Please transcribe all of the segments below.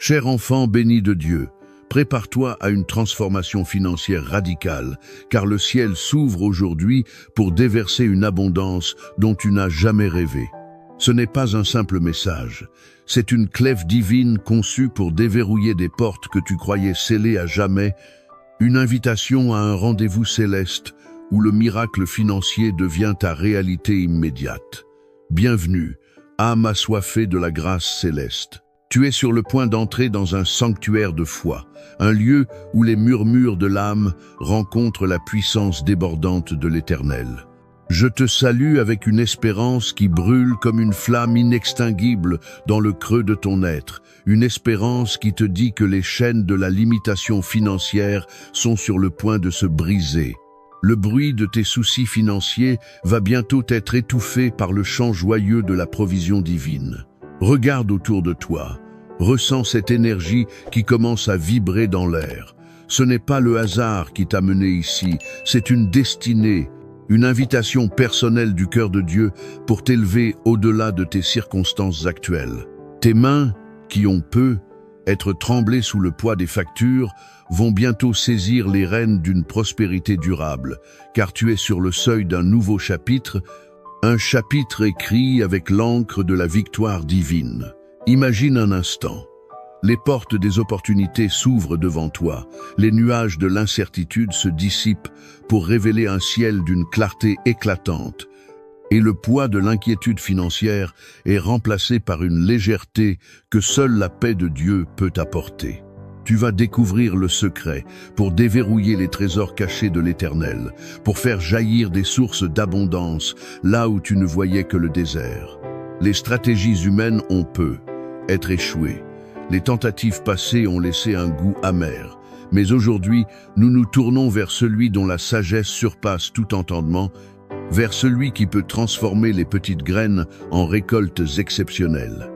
Cher enfant béni de Dieu, prépare-toi à une transformation financière radicale, car le ciel s'ouvre aujourd'hui pour déverser une abondance dont tu n'as jamais rêvé. Ce n'est pas un simple message, c'est une clef divine conçue pour déverrouiller des portes que tu croyais scellées à jamais, une invitation à un rendez-vous céleste où le miracle financier devient ta réalité immédiate. Bienvenue, âme assoiffée de la grâce céleste. Tu es sur le point d'entrer dans un sanctuaire de foi, un lieu où les murmures de l'âme rencontrent la puissance débordante de l'Éternel. Je te salue avec une espérance qui brûle comme une flamme inextinguible dans le creux de ton être, une espérance qui te dit que les chaînes de la limitation financière sont sur le point de se briser. Le bruit de tes soucis financiers va bientôt être étouffé par le chant joyeux de la provision divine. Regarde autour de toi, ressens cette énergie qui commence à vibrer dans l'air. Ce n'est pas le hasard qui t'a mené ici, c'est une destinée, une invitation personnelle du cœur de Dieu pour t'élever au-delà de tes circonstances actuelles. Tes mains, qui ont peu, être tremblées sous le poids des factures, vont bientôt saisir les rênes d'une prospérité durable, car tu es sur le seuil d'un nouveau chapitre, un chapitre écrit avec l'encre de la victoire divine. Imagine un instant. Les portes des opportunités s'ouvrent devant toi. Les nuages de l'incertitude se dissipent pour révéler un ciel d'une clarté éclatante. Et le poids de l'inquiétude financière est remplacé par une légèreté que seule la paix de Dieu peut apporter. Tu vas découvrir le secret pour déverrouiller les trésors cachés de l'Éternel, pour faire jaillir des sources d'abondance là où tu ne voyais que le désert. Les stratégies humaines ont peu, être échouées. Les tentatives passées ont laissé un goût amer. Mais aujourd'hui, nous nous tournons vers celui dont la sagesse surpasse tout entendement, vers celui qui peut transformer les petites graines en récoltes exceptionnelles.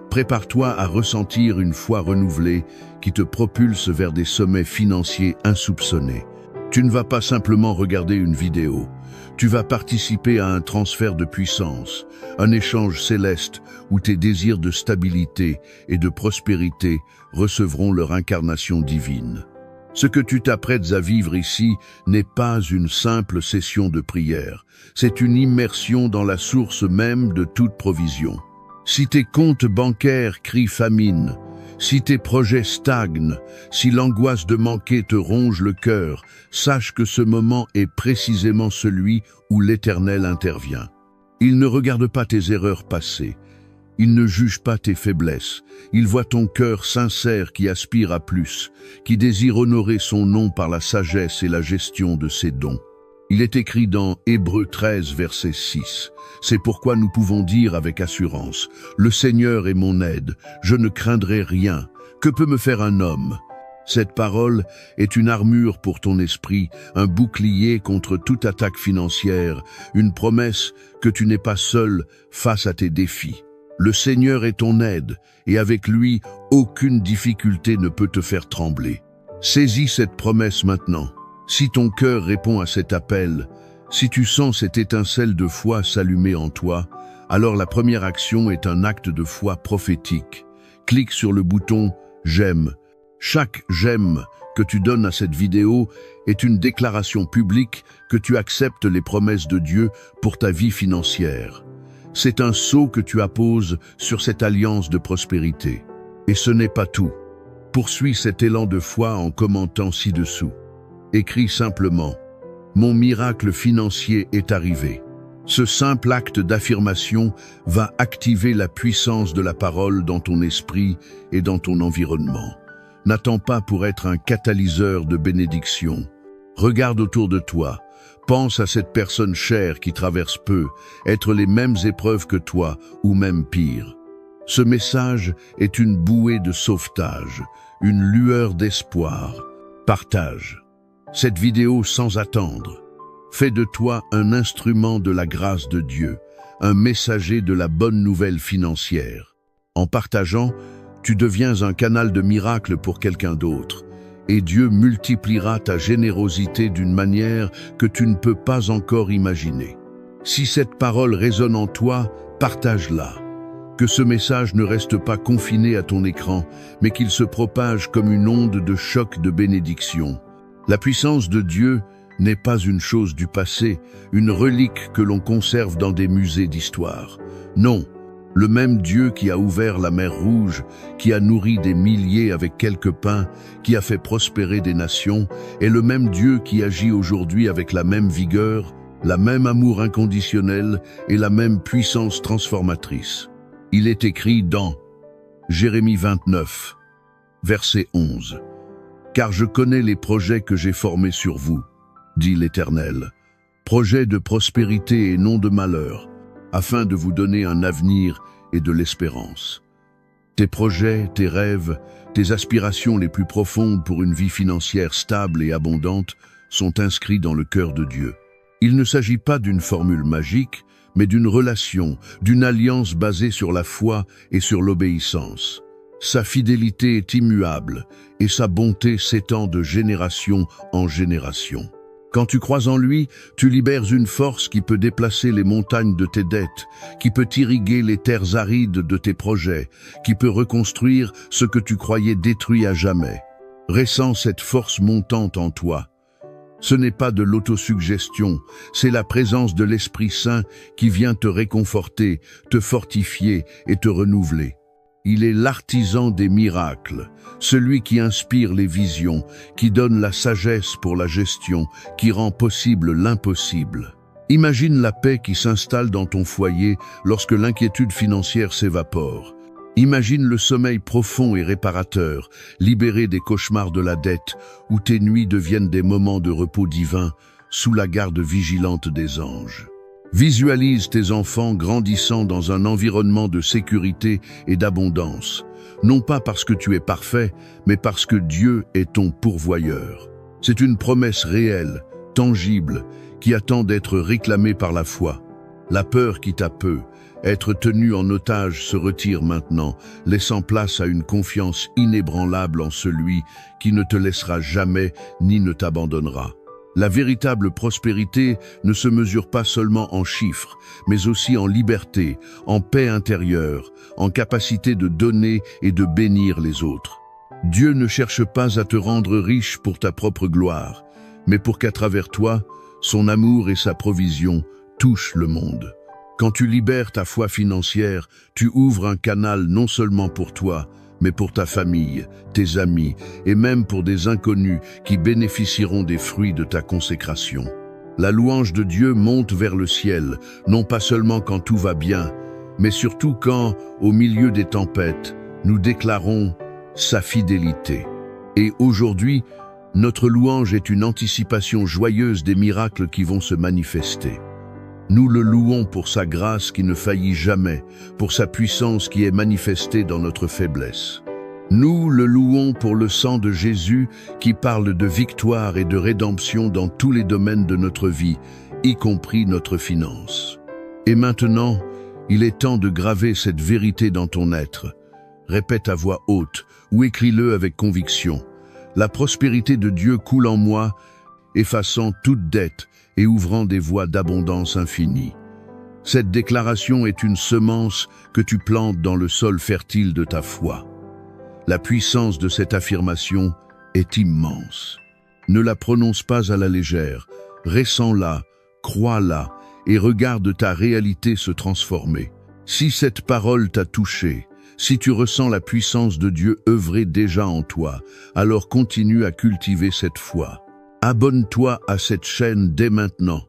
Prépare-toi à ressentir une foi renouvelée qui te propulse vers des sommets financiers insoupçonnés. Tu ne vas pas simplement regarder une vidéo, tu vas participer à un transfert de puissance, un échange céleste où tes désirs de stabilité et de prospérité recevront leur incarnation divine. Ce que tu t'apprêtes à vivre ici n'est pas une simple session de prière, c'est une immersion dans la source même de toute provision. Si tes comptes bancaires crient famine, si tes projets stagnent, si l'angoisse de manquer te ronge le cœur, sache que ce moment est précisément celui où l'Éternel intervient. Il ne regarde pas tes erreurs passées, il ne juge pas tes faiblesses, il voit ton cœur sincère qui aspire à plus, qui désire honorer son nom par la sagesse et la gestion de ses dons. Il est écrit dans Hébreux 13, verset 6. C'est pourquoi nous pouvons dire avec assurance, « Le Seigneur est mon aide, je ne craindrai rien. Que peut me faire un homme ?» Cette parole est une armure pour ton esprit, un bouclier contre toute attaque financière, une promesse que tu n'es pas seul face à tes défis. Le Seigneur est ton aide, et avec lui, aucune difficulté ne peut te faire trembler. Saisis cette promesse maintenant. Si ton cœur répond à cet appel, si tu sens cette étincelle de foi s'allumer en toi, alors la première action est un acte de foi prophétique. Clique sur le bouton « J'aime ». Chaque « J'aime » que tu donnes à cette vidéo est une déclaration publique que tu acceptes les promesses de Dieu pour ta vie financière. C'est un sceau que tu apposes sur cette alliance de prospérité. Et ce n'est pas tout. Poursuis cet élan de foi en commentant ci-dessous. Écris simplement « Mon miracle financier est arrivé ». Ce simple acte d'affirmation va activer la puissance de la parole dans ton esprit et dans ton environnement. N'attends pas pour être un catalyseur de bénédiction. Regarde autour de toi. Pense à cette personne chère qui traverse peu, être les mêmes épreuves que toi ou même pire. Ce message est une bouée de sauvetage, une lueur d'espoir. Partage cette vidéo sans attendre. Fais de toi un instrument de la grâce de Dieu, un messager de la bonne nouvelle financière. En partageant, tu deviens un canal de miracle pour quelqu'un d'autre, et Dieu multipliera ta générosité d'une manière que tu ne peux pas encore imaginer. Si cette parole résonne en toi, partage-la. Que ce message ne reste pas confiné à ton écran, mais qu'il se propage comme une onde de choc de bénédiction. La puissance de Dieu n'est pas une chose du passé, une relique que l'on conserve dans des musées d'histoire. Non, le même Dieu qui a ouvert la mer Rouge, qui a nourri des milliers avec quelques pains, qui a fait prospérer des nations, est le même Dieu qui agit aujourd'hui avec la même vigueur, la même amour inconditionnel et la même puissance transformatrice. Il est écrit dans Jérémie 29, verset 11. « Car je connais les projets que j'ai formés sur vous, dit l'Éternel, projets de prospérité et non de malheur, afin de vous donner un avenir et de l'espérance. » Tes projets, tes rêves, tes aspirations les plus profondes pour une vie financière stable et abondante sont inscrits dans le cœur de Dieu. Il ne s'agit pas d'une formule magique, mais d'une relation, d'une alliance basée sur la foi et sur l'obéissance. Sa fidélité est immuable et sa bonté s'étend de génération en génération. Quand tu crois en lui, tu libères une force qui peut déplacer les montagnes de tes dettes, qui peut irriguer les terres arides de tes projets, qui peut reconstruire ce que tu croyais détruit à jamais. Ressens cette force montante en toi. Ce n'est pas de l'autosuggestion, c'est la présence de l'Esprit Saint qui vient te réconforter, te fortifier et te renouveler. Il est l'artisan des miracles, celui qui inspire les visions, qui donne la sagesse pour la gestion, qui rend possible l'impossible. Imagine la paix qui s'installe dans ton foyer lorsque l'inquiétude financière s'évapore. Imagine le sommeil profond et réparateur, libéré des cauchemars de la dette, où tes nuits deviennent des moments de repos divin, sous la garde vigilante des anges. Visualise tes enfants grandissant dans un environnement de sécurité et d'abondance, non pas parce que tu es parfait, mais parce que Dieu est ton pourvoyeur. C'est une promesse réelle, tangible, qui attend d'être réclamée par la foi. La peur quitte à peu. Être tenu en otage se retire maintenant, laissant place à une confiance inébranlable en celui qui ne te laissera jamais ni ne t'abandonnera. La véritable prospérité ne se mesure pas seulement en chiffres, mais aussi en liberté, en paix intérieure, en capacité de donner et de bénir les autres. Dieu ne cherche pas à te rendre riche pour ta propre gloire, mais pour qu'à travers toi, son amour et sa provision touchent le monde. Quand tu libères ta foi financière, tu ouvres un canal non seulement pour toi, mais pour ta famille, tes amis et même pour des inconnus qui bénéficieront des fruits de ta consécration. La louange de Dieu monte vers le ciel, non pas seulement quand tout va bien, mais surtout quand, au milieu des tempêtes, nous déclarons sa fidélité. Et aujourd'hui, notre louange est une anticipation joyeuse des miracles qui vont se manifester. Nous le louons pour sa grâce qui ne faillit jamais, pour sa puissance qui est manifestée dans notre faiblesse. Nous le louons pour le sang de Jésus qui parle de victoire et de rédemption dans tous les domaines de notre vie, y compris notre finance. Et maintenant, il est temps de graver cette vérité dans ton être. Répète à voix haute ou écris-le avec conviction. La prospérité de Dieu coule en moi, effaçant toute dette et ouvrant des voies d'abondance infinie. Cette déclaration est une semence que tu plantes dans le sol fertile de ta foi. La puissance de cette affirmation est immense. Ne la prononce pas à la légère, ressens-la, crois-la et regarde ta réalité se transformer. Si cette parole t'a touché, si tu ressens la puissance de Dieu œuvrer déjà en toi, alors continue à cultiver cette foi. Abonne-toi à cette chaîne dès maintenant.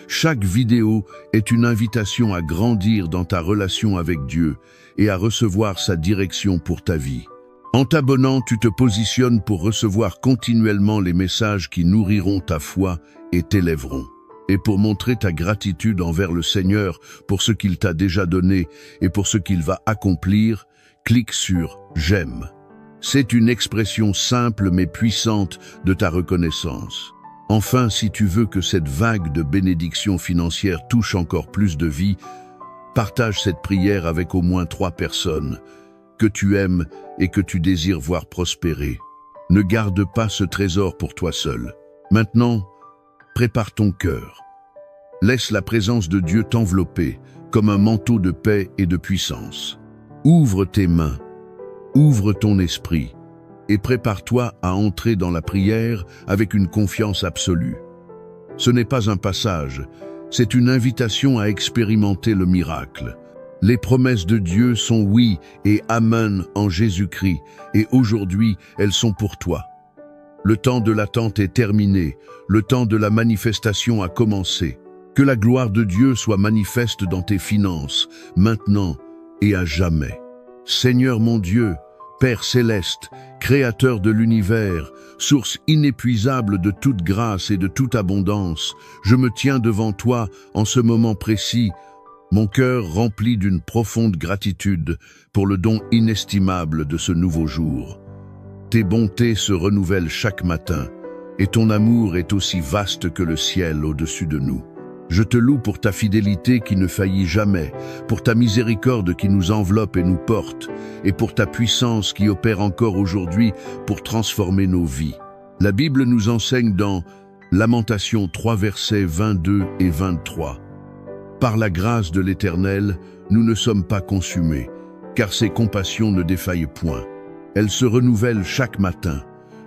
Chaque vidéo est une invitation à grandir dans ta relation avec Dieu et à recevoir sa direction pour ta vie. En t'abonnant, tu te positionnes pour recevoir continuellement les messages qui nourriront ta foi et t'élèveront. Et pour montrer ta gratitude envers le Seigneur pour ce qu'il t'a déjà donné et pour ce qu'il va accomplir, clique sur « J'aime ». C'est une expression simple mais puissante de ta reconnaissance. Enfin, si tu veux que cette vague de bénédictions financières touche encore plus de vies, partage cette prière avec au moins 3 personnes que tu aimes et que tu désires voir prospérer. Ne garde pas ce trésor pour toi seul. Maintenant, prépare ton cœur. Laisse la présence de Dieu t'envelopper comme un manteau de paix et de puissance. Ouvre tes mains, ouvre ton esprit et prépare-toi à entrer dans la prière avec une confiance absolue. Ce n'est pas un passage, c'est une invitation à expérimenter le miracle. Les promesses de Dieu sont oui et amen en Jésus-Christ, et aujourd'hui, elles sont pour toi. Le temps de l'attente est terminé, le temps de la manifestation a commencé. Que la gloire de Dieu soit manifeste dans tes finances, maintenant et à jamais. Seigneur mon Dieu, Père céleste, Créateur de l'univers, source inépuisable de toute grâce et de toute abondance, je me tiens devant toi en ce moment précis, mon cœur rempli d'une profonde gratitude pour le don inestimable de ce nouveau jour. Tes bontés se renouvellent chaque matin, et ton amour est aussi vaste que le ciel au-dessus de nous. Je te loue pour ta fidélité qui ne faillit jamais, pour ta miséricorde qui nous enveloppe et nous porte, et pour ta puissance qui opère encore aujourd'hui pour transformer nos vies. La Bible nous enseigne dans Lamentations 3 versets 22 et 23. Par la grâce de l'Éternel, nous ne sommes pas consumés, car ses compassions ne défaillent point. Elles se renouvellent chaque matin.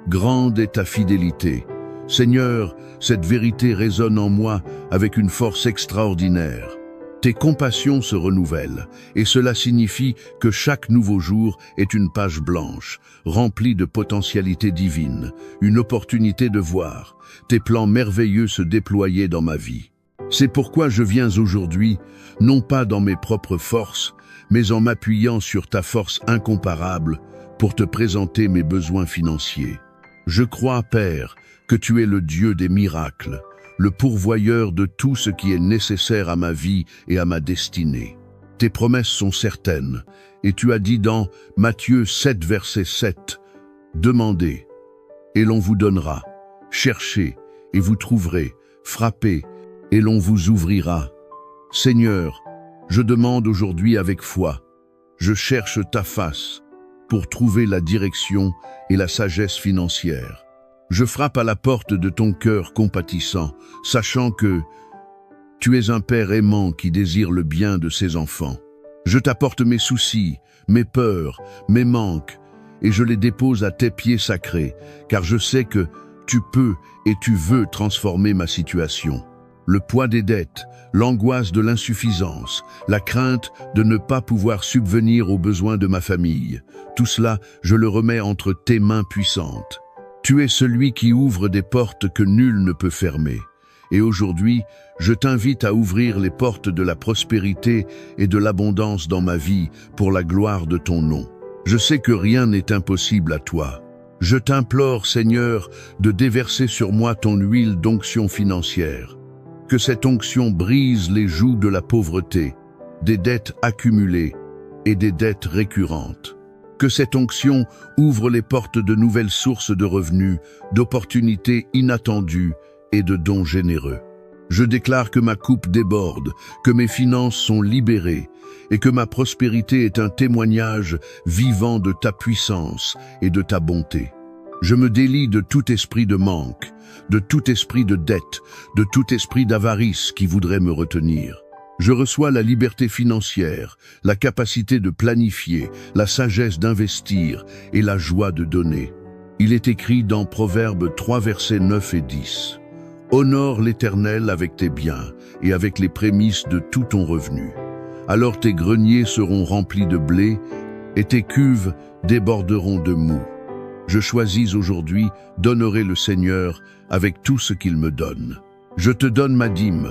Grande est ta fidélité. Seigneur, cette vérité résonne en moi avec une force extraordinaire. Tes compassions se renouvellent, et cela signifie que chaque nouveau jour est une page blanche, remplie de potentialités divines, une opportunité de voir tes plans merveilleux se déployer dans ma vie. C'est pourquoi je viens aujourd'hui, non pas dans mes propres forces, mais en m'appuyant sur ta force incomparable pour te présenter mes besoins financiers. Je crois, Père, que tu es le Dieu des miracles, le pourvoyeur de tout ce qui est nécessaire à ma vie et à ma destinée. Tes promesses sont certaines, et tu as dit dans Matthieu 7, verset 7, « Demandez, et l'on vous donnera, cherchez, et vous trouverez, frappez, et l'on vous ouvrira. » Seigneur, je demande aujourd'hui avec foi, je cherche ta face pour trouver la direction et la sagesse financière. Je frappe à la porte de ton cœur compatissant, sachant que tu es un Père aimant qui désire le bien de ses enfants. Je t'apporte mes soucis, mes peurs, mes manques, et je les dépose à tes pieds sacrés, car je sais que tu peux et tu veux transformer ma situation. Le poids des dettes, l'angoisse de l'insuffisance, la crainte de ne pas pouvoir subvenir aux besoins de ma famille, tout cela, je le remets entre tes mains puissantes. Tu es celui qui ouvre des portes que nul ne peut fermer. Et aujourd'hui, je t'invite à ouvrir les portes de la prospérité et de l'abondance dans ma vie pour la gloire de ton nom. Je sais que rien n'est impossible à toi. Je t'implore, Seigneur, de déverser sur moi ton huile d'onction financière. Que cette onction brise les jougs de la pauvreté, des dettes accumulées et des dettes récurrentes. Que cette onction ouvre les portes de nouvelles sources de revenus, d'opportunités inattendues et de dons généreux. Je déclare que ma coupe déborde, que mes finances sont libérées et que ma prospérité est un témoignage vivant de ta puissance et de ta bonté. Je me délie de tout esprit de manque, de tout esprit de dette, de tout esprit d'avarice qui voudrait me retenir. Je reçois la liberté financière, la capacité de planifier, la sagesse d'investir et la joie de donner. Il est écrit dans Proverbes 3 versets 9 et 10. « Honore l'Éternel avec tes biens et avec les prémices de tout ton revenu. Alors tes greniers seront remplis de blé et tes cuves déborderont de moût. Je choisis aujourd'hui d'honorer le Seigneur avec tout ce qu'il me donne. Je te donne ma dîme.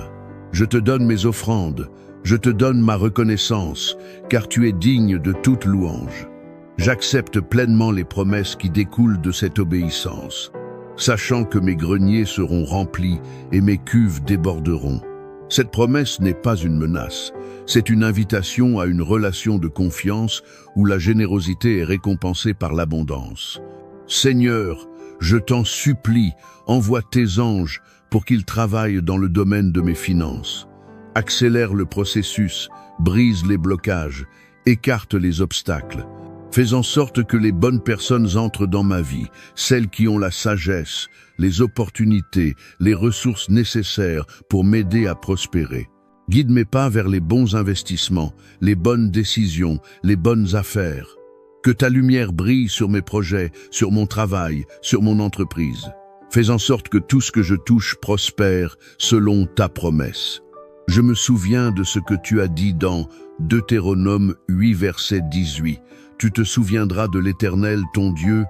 Je te donne mes offrandes, je te donne ma reconnaissance, car tu es digne de toute louange. J'accepte pleinement les promesses qui découlent de cette obéissance, sachant que mes greniers seront remplis et mes cuves déborderont. Cette promesse n'est pas une menace, c'est une invitation à une relation de confiance où la générosité est récompensée par l'abondance. Seigneur, je t'en supplie, envoie tes anges pour qu'ils travaillent dans le domaine de mes finances. Accélère le processus, brise les blocages, écarte les obstacles. Fais en sorte que les bonnes personnes entrent dans ma vie, celles qui ont la sagesse, les opportunités, les ressources nécessaires pour m'aider à prospérer. Guide mes pas vers les bons investissements, les bonnes décisions, les bonnes affaires. Que ta lumière brille sur mes projets, sur mon travail, sur mon entreprise. Fais en sorte que tout ce que je touche prospère selon ta promesse. Je me souviens de ce que tu as dit dans Deutéronome 8, verset 18. Tu te souviendras de l'Éternel, ton Dieu,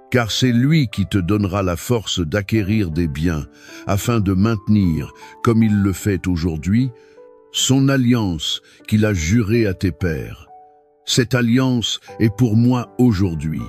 car c'est lui qui te donnera la force d'acquérir des biens, afin de maintenir, comme il le fait aujourd'hui, son alliance qu'il a jurée à tes pères. Cette alliance est pour moi aujourd'hui.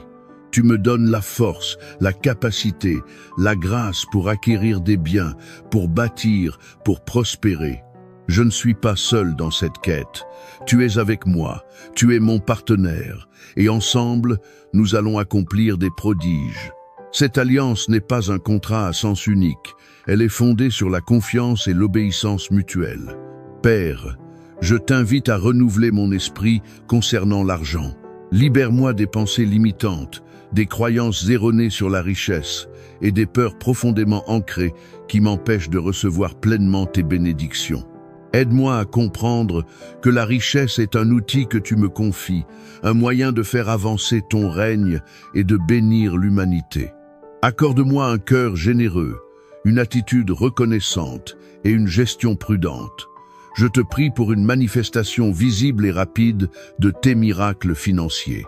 Tu me donnes la force, la capacité, la grâce pour acquérir des biens, pour bâtir, pour prospérer. Je ne suis pas seul dans cette quête. Tu es avec moi, tu es mon partenaire, et ensemble, nous allons accomplir des prodiges. Cette alliance n'est pas un contrat à sens unique, elle est fondée sur la confiance et l'obéissance mutuelle. Père, je t'invite à renouveler mon esprit concernant l'argent. Libère-moi des pensées limitantes, des croyances erronées sur la richesse et des peurs profondément ancrées qui m'empêchent de recevoir pleinement tes bénédictions. Aide-moi à comprendre que la richesse est un outil que tu me confies, un moyen de faire avancer ton règne et de bénir l'humanité. Accorde-moi un cœur généreux, une attitude reconnaissante et une gestion prudente. Je te prie pour une manifestation visible et rapide de tes miracles financiers.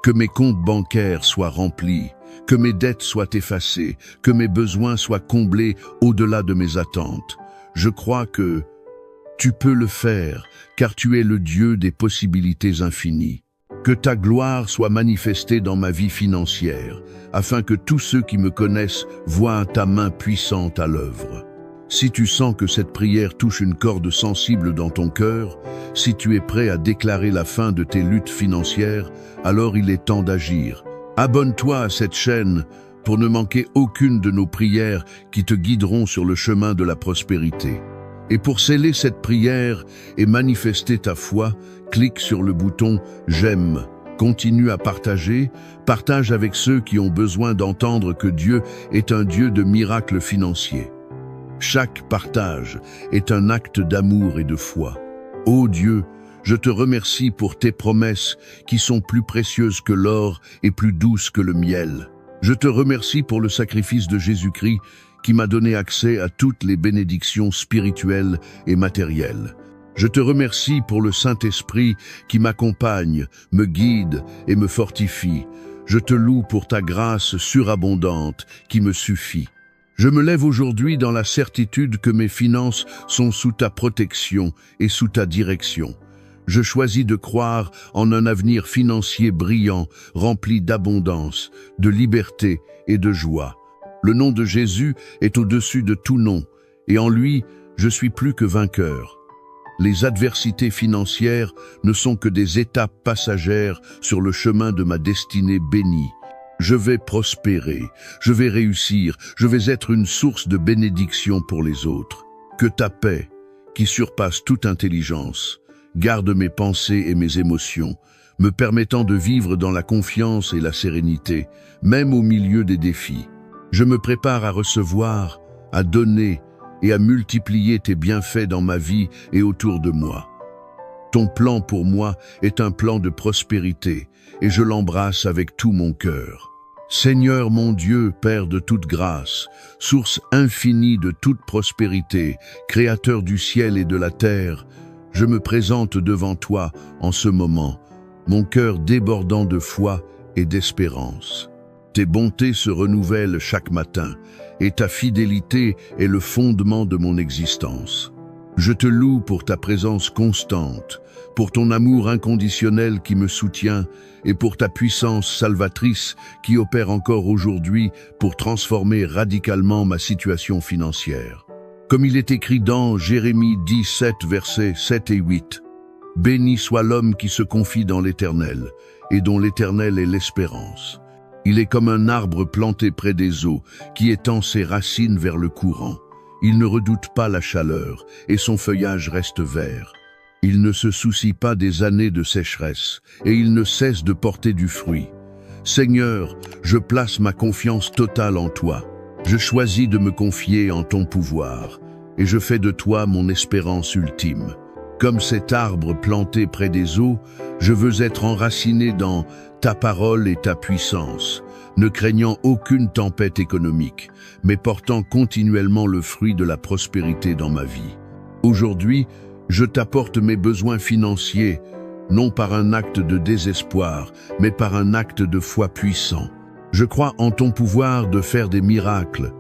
Que mes comptes bancaires soient remplis, que mes dettes soient effacées, que mes besoins soient comblés au-delà de mes attentes. Je crois que tu peux le faire, car tu es le Dieu des possibilités infinies. Que ta gloire soit manifestée dans ma vie financière, afin que tous ceux qui me connaissent voient ta main puissante à l'œuvre. Si tu sens que cette prière touche une corde sensible dans ton cœur, si tu es prêt à déclarer la fin de tes luttes financières, alors il est temps d'agir. Abonne-toi à cette chaîne pour ne manquer aucune de nos prières qui te guideront sur le chemin de la prospérité. Et pour sceller cette prière et manifester ta foi, clique sur le bouton « J'aime ». Continue à partager, partage avec ceux qui ont besoin d'entendre que Dieu est un Dieu de miracles financiers. Chaque partage est un acte d'amour et de foi. Ô Dieu, je te remercie pour tes promesses qui sont plus précieuses que l'or et plus douces que le miel. Je te remercie pour le sacrifice de Jésus-Christ qui m'a donné accès à toutes les bénédictions spirituelles et matérielles. Je te remercie pour le Saint-Esprit qui m'accompagne, me guide et me fortifie. Je te loue pour ta grâce surabondante qui me suffit. Je me lève aujourd'hui dans la certitude que mes finances sont sous ta protection et sous ta direction. Je choisis de croire en un avenir financier brillant, rempli d'abondance, de liberté et de joie. Le nom de Jésus est au-dessus de tout nom, et en lui, je suis plus que vainqueur. Les adversités financières ne sont que des étapes passagères sur le chemin de ma destinée bénie. Je vais prospérer, je vais réussir, je vais être une source de bénédiction pour les autres. Que ta paix, qui surpasse toute intelligence, garde mes pensées et mes émotions, me permettant de vivre dans la confiance et la sérénité, même au milieu des défis. Je me prépare à recevoir, à donner et à multiplier tes bienfaits dans ma vie et autour de moi. Ton plan pour moi est un plan de prospérité et je l'embrasse avec tout mon cœur. Seigneur mon Dieu, Père de toute grâce, source infinie de toute prospérité, Créateur du ciel et de la terre, je me présente devant toi en ce moment, mon cœur débordant de foi et d'espérance. Tes bontés se renouvellent chaque matin, et ta fidélité est le fondement de mon existence. Je te loue pour ta présence constante, pour ton amour inconditionnel qui me soutient, et pour ta puissance salvatrice qui opère encore aujourd'hui pour transformer radicalement ma situation financière. Comme il est écrit dans Jérémie 17, versets 7 et 8, « Béni soit l'homme qui se confie dans l'Éternel, et dont l'Éternel est l'espérance. Il est comme un arbre planté près des eaux, qui étend ses racines vers le courant. Il ne redoute pas la chaleur, et son feuillage reste vert. Il ne se soucie pas des années de sécheresse, et il ne cesse de porter du fruit. Seigneur, je place ma confiance totale en toi. Je choisis de me confier en ton pouvoir, et je fais de toi mon espérance ultime. Comme cet arbre planté près des eaux, je veux être enraciné dans ta parole et ta puissance, ne craignant aucune tempête économique, mais portant continuellement le fruit de la prospérité dans ma vie. Aujourd'hui, je t'apporte mes besoins financiers, non par un acte de désespoir, mais par un acte de foi puissant. Je crois en ton pouvoir de faire des miracles,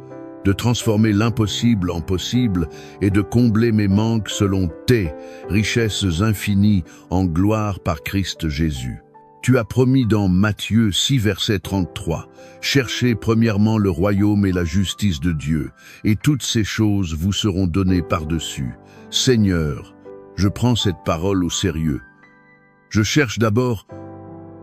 de transformer l'impossible en possible et de combler mes manques selon tes richesses infinies en gloire par Christ Jésus. Tu as promis dans Matthieu 6, verset 33, « Cherchez premièrement le royaume et la justice de Dieu, et toutes ces choses vous seront données par-dessus. » Seigneur, je prends cette parole au sérieux. Je cherche d'abord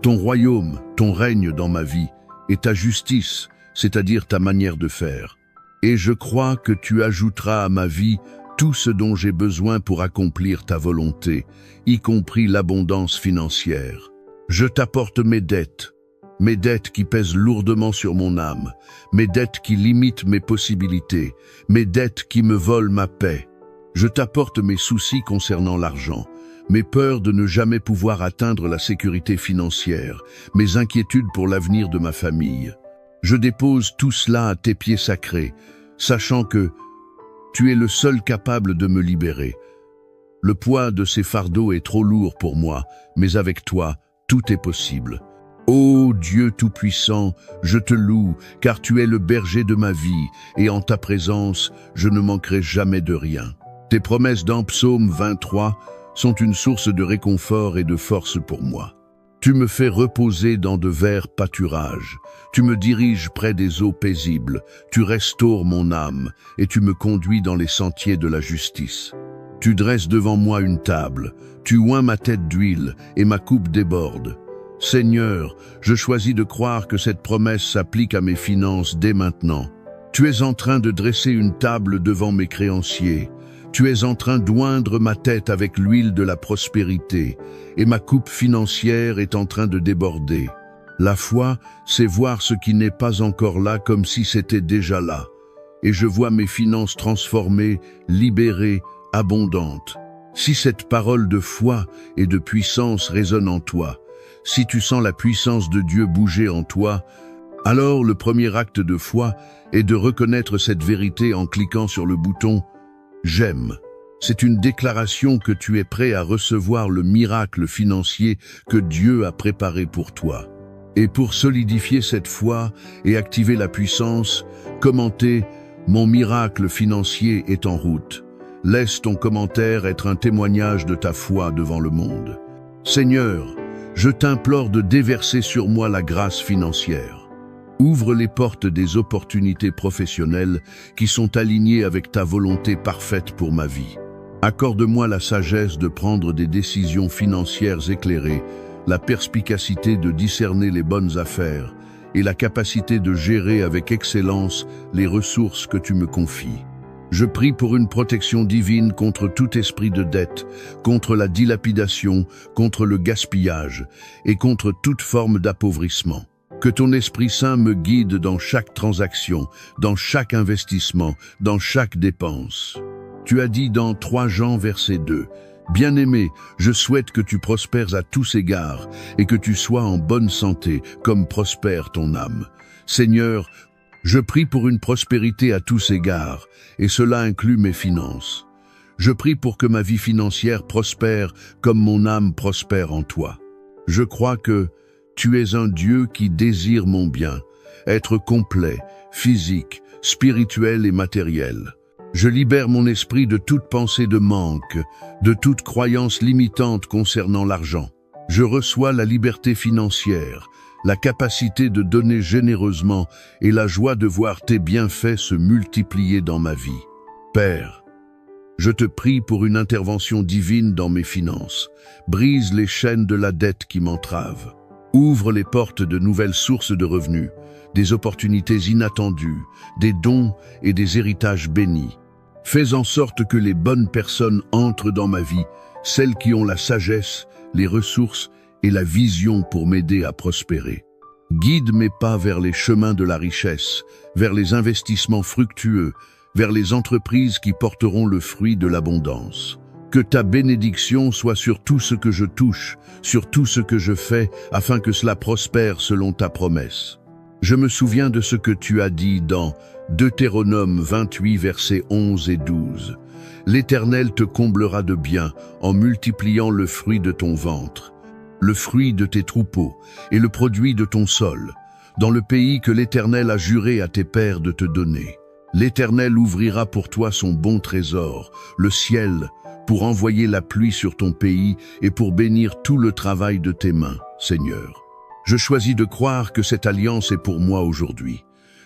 ton royaume, ton règne dans ma vie, et ta justice, c'est-à-dire ta manière de faire. Et je crois que tu ajouteras à ma vie tout ce dont j'ai besoin pour accomplir ta volonté, y compris l'abondance financière. Je t'apporte mes dettes qui pèsent lourdement sur mon âme, mes dettes qui limitent mes possibilités, mes dettes qui me volent ma paix. Je t'apporte mes soucis concernant l'argent, mes peurs de ne jamais pouvoir atteindre la sécurité financière, mes inquiétudes pour l'avenir de ma famille. Je dépose tout cela à tes pieds sacrés, sachant que tu es le seul capable de me libérer. Le poids de ces fardeaux est trop lourd pour moi, mais avec toi, tout est possible. Ô Dieu Tout-Puissant, je te loue, car tu es le berger de ma vie, et en ta présence, je ne manquerai jamais de rien. Tes promesses dans Psaume 23 sont une source de réconfort et de force pour moi. Tu me fais reposer dans de verts pâturages, tu me diriges près des eaux paisibles, tu restaures mon âme, et tu me conduis dans les sentiers de la justice. Tu dresses devant moi une table, tu oins ma tête d'huile, et ma coupe déborde. Seigneur, je choisis de croire que cette promesse s'applique à mes finances dès maintenant. Tu es en train de dresser une table devant mes créanciers. Tu es en train d'oindre ma tête avec l'huile de la prospérité, et ma coupe financière est en train de déborder. La foi, c'est voir ce qui n'est pas encore là comme si c'était déjà là. Et je vois mes finances transformées, libérées, abondantes. Si cette parole de foi et de puissance résonne en toi, si tu sens la puissance de Dieu bouger en toi, alors le premier acte de foi est de reconnaître cette vérité en cliquant sur le bouton « J'aime ». C'est une déclaration que tu es prêt à recevoir le miracle financier que Dieu a préparé pour toi. Et pour solidifier cette foi et activer la puissance, commentez « Mon miracle financier est en route ». Laisse ton commentaire être un témoignage de ta foi devant le monde. Seigneur, je t'implore de déverser sur moi la grâce financière. Ouvre les portes des opportunités professionnelles qui sont alignées avec ta volonté parfaite pour ma vie. Accorde-moi la sagesse de prendre des décisions financières éclairées, la perspicacité de discerner les bonnes affaires et la capacité de gérer avec excellence les ressources que tu me confies. Je prie pour une protection divine contre tout esprit de dette, contre la dilapidation, contre le gaspillage et contre toute forme d'appauvrissement. Que ton Esprit Saint me guide dans chaque transaction, dans chaque investissement, dans chaque dépense. Tu as dit dans 3 Jean verset 2, « Bien-aimé, je souhaite que tu prospères à tous égards et que tu sois en bonne santé, comme prospère ton âme. » Seigneur, je prie pour une prospérité à tous égards, et cela inclut mes finances. Je prie pour que ma vie financière prospère comme mon âme prospère en toi. Je crois que tu es un Dieu qui désire mon bien, être complet, physique, spirituel et matériel. Je libère mon esprit de toute pensée de manque, de toute croyance limitante concernant l'argent. Je reçois la liberté financière, la capacité de donner généreusement et la joie de voir tes bienfaits se multiplier dans ma vie. Père, je te prie pour une intervention divine dans mes finances. Brise les chaînes de la dette qui m'entravent. Ouvre les portes de nouvelles sources de revenus, des opportunités inattendues, des dons et des héritages bénis. Fais en sorte que les bonnes personnes entrent dans ma vie, celles qui ont la sagesse, les ressources et la vision pour m'aider à prospérer. Guide mes pas vers les chemins de la richesse, vers les investissements fructueux, vers les entreprises qui porteront le fruit de l'abondance. Que ta bénédiction soit sur tout ce que je touche, sur tout ce que je fais, afin que cela prospère selon ta promesse. Je me souviens de ce que tu as dit dans Deutéronome 28, versets 11 et 12. L'Éternel te comblera de bien en multipliant le fruit de ton ventre, le fruit de tes troupeaux et le produit de ton sol, dans le pays que l'Éternel a juré à tes pères de te donner. L'Éternel ouvrira pour toi son bon trésor, le ciel, pour envoyer la pluie sur ton pays et pour bénir tout le travail de tes mains, Seigneur. Je choisis de croire que cette alliance est pour moi aujourd'hui.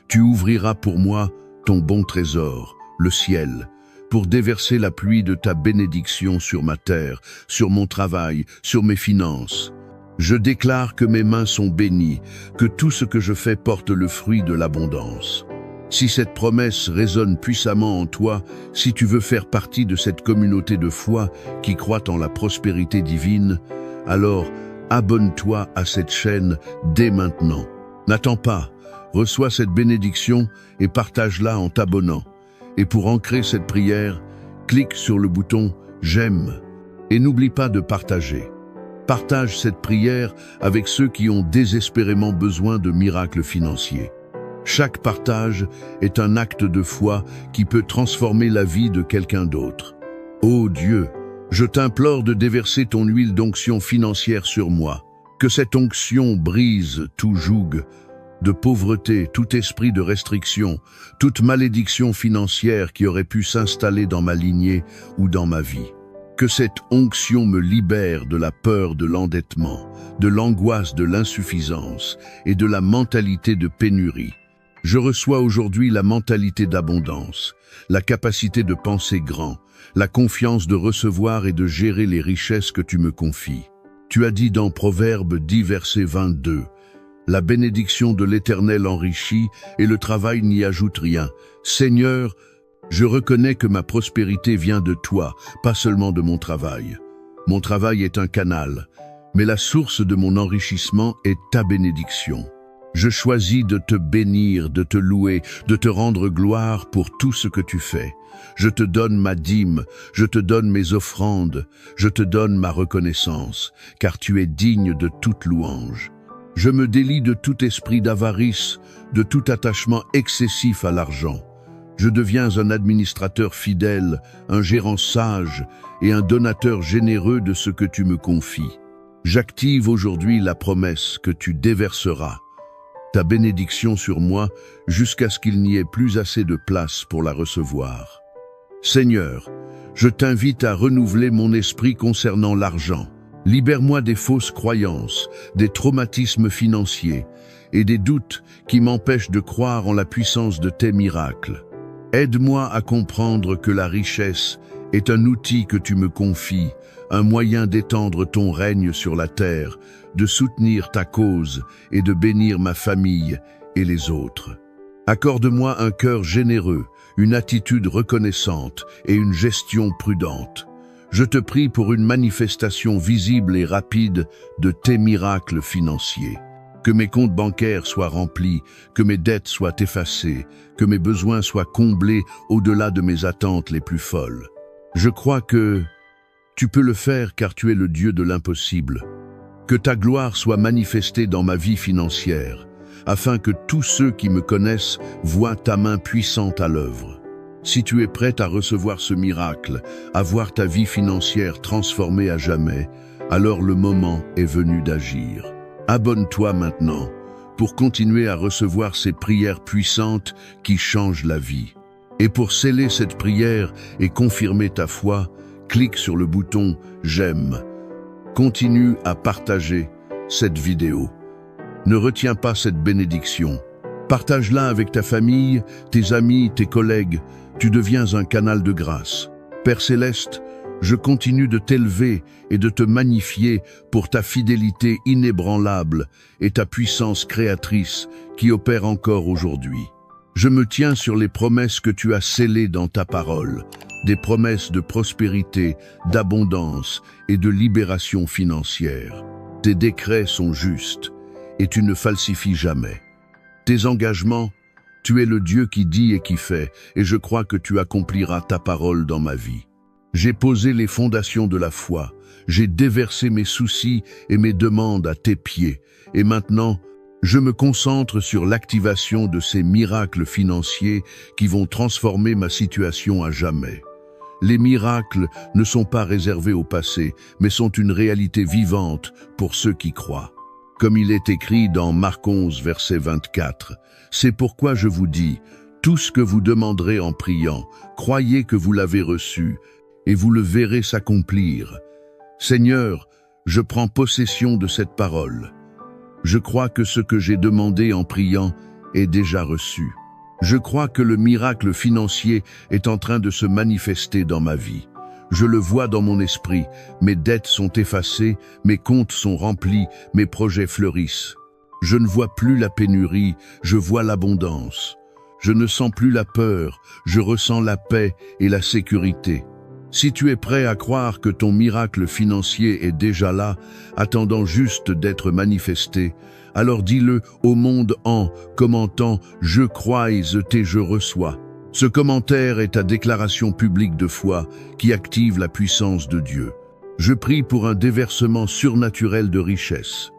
Tu ouvriras pour moi ton bon trésor, le ciel, pour déverser la pluie de ta bénédiction sur ma terre, sur mon travail, sur mes finances. Je déclare que mes mains sont bénies, que tout ce que je fais porte le fruit de l'abondance. Si cette promesse résonne puissamment en toi, si tu veux faire partie de cette communauté de foi qui croit en la prospérité divine, alors abonne-toi à cette chaîne dès maintenant. N'attends pas, reçois cette bénédiction et partage-la en t'abonnant. Et pour ancrer cette prière, clique sur le bouton « J'aime » et n'oublie pas de partager. Partage cette prière avec ceux qui ont désespérément besoin de miracles financiers. Chaque partage est un acte de foi qui peut transformer la vie de quelqu'un d'autre. Ô Dieu, je t'implore de déverser ton huile d'onction financière sur moi. Que cette onction brise tout joug de pauvreté, tout esprit de restriction, toute malédiction financière qui aurait pu s'installer dans ma lignée ou dans ma vie. Que cette onction me libère de la peur de l'endettement, de l'angoisse de l'insuffisance et de la mentalité de pénurie. Je reçois aujourd'hui la mentalité d'abondance, la capacité de penser grand, la confiance de recevoir et de gérer les richesses que tu me confies. Tu as dit dans Proverbes 10, verset 22, « La bénédiction de l'Éternel enrichit et le travail n'y ajoute rien. Seigneur, je reconnais que ma prospérité vient de toi, pas seulement de mon travail. Mon travail est un canal, mais la source de mon enrichissement est ta bénédiction. Je choisis de te bénir, de te louer, de te rendre gloire pour tout ce que tu fais. Je te donne ma dîme, je te donne mes offrandes, je te donne ma reconnaissance, car tu es digne de toute louange. Je me délie de tout esprit d'avarice, de tout attachement excessif à l'argent. Je deviens un administrateur fidèle, un gérant sage et un donateur généreux de ce que tu me confies. J'active aujourd'hui la promesse que tu déverseras ta bénédiction sur moi jusqu'à ce qu'il n'y ait plus assez de place pour la recevoir. Seigneur, je t'invite à renouveler mon esprit concernant l'argent. Libère-moi des fausses croyances, des traumatismes financiers et des doutes qui m'empêchent de croire en la puissance de tes miracles. Aide-moi à comprendre que la richesse est un outil que tu me confies, un moyen d'étendre ton règne sur la terre, de soutenir ta cause et de bénir ma famille et les autres. Accorde-moi un cœur généreux, une attitude reconnaissante et une gestion prudente. Je te prie pour une manifestation visible et rapide de tes miracles financiers. Que mes comptes bancaires soient remplis, que mes dettes soient effacées, que mes besoins soient comblés au-delà de mes attentes les plus folles. Je crois que tu peux le faire car tu es le Dieu de l'impossible. Que ta gloire soit manifestée dans ma vie financière, afin que tous ceux qui me connaissent voient ta main puissante à l'œuvre. Si tu es prête à recevoir ce miracle, à voir ta vie financière transformée à jamais, alors le moment est venu d'agir. Abonne-toi maintenant pour continuer à recevoir ces prières puissantes qui changent la vie. Et pour sceller cette prière et confirmer ta foi, clique sur le bouton « J'aime ». Continue à partager cette vidéo. Ne retiens pas cette bénédiction. Partage-la avec ta famille, tes amis, tes collègues. Tu deviens un canal de grâce. Père Céleste, je continue de t'élever et de te magnifier pour ta fidélité inébranlable et ta puissance créatrice qui opère encore aujourd'hui. Je me tiens sur les promesses que tu as scellées dans ta parole, des promesses de prospérité, d'abondance et de libération financière. Tes décrets sont justes et tu ne falsifies jamais. Tes engagements, tu es le Dieu qui dit et qui fait, et je crois que tu accompliras ta parole dans ma vie. J'ai posé les fondations de la foi. J'ai déversé mes soucis et mes demandes à tes pieds. Et maintenant, je me concentre sur l'activation de ces miracles financiers qui vont transformer ma situation à jamais. Les miracles ne sont pas réservés au passé, mais sont une réalité vivante pour ceux qui croient. Comme il est écrit dans Marc 11, verset 24, « C'est pourquoi je vous dis, tout ce que vous demanderez en priant, croyez que vous l'avez reçu, et vous le verrez s'accomplir. Seigneur, je prends possession de cette parole. Je crois que ce que j'ai demandé en priant est déjà reçu. Je crois que le miracle financier est en train de se manifester dans ma vie. Je le vois dans mon esprit, mes dettes sont effacées, mes comptes sont remplis, mes projets fleurissent. Je ne vois plus la pénurie, je vois l'abondance. Je ne sens plus la peur, je ressens la paix et la sécurité. Si tu es prêt à croire que ton miracle financier est déjà là, attendant juste d'être manifesté, alors dis-le au monde en commentant « Je crois et je reçois ». Ce commentaire est ta déclaration publique de foi qui active la puissance de Dieu. Je prie pour un déversement surnaturel de richesse.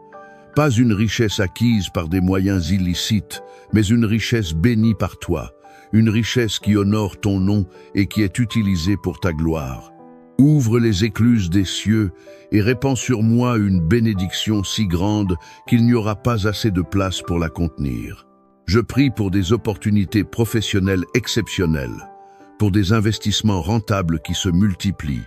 Pas une richesse acquise par des moyens illicites, mais une richesse bénie par toi. Une richesse qui honore ton nom et qui est utilisée pour ta gloire. Ouvre les écluses des cieux et répands sur moi une bénédiction si grande qu'il n'y aura pas assez de place pour la contenir. Je prie pour des opportunités professionnelles exceptionnelles, pour des investissements rentables qui se multiplient,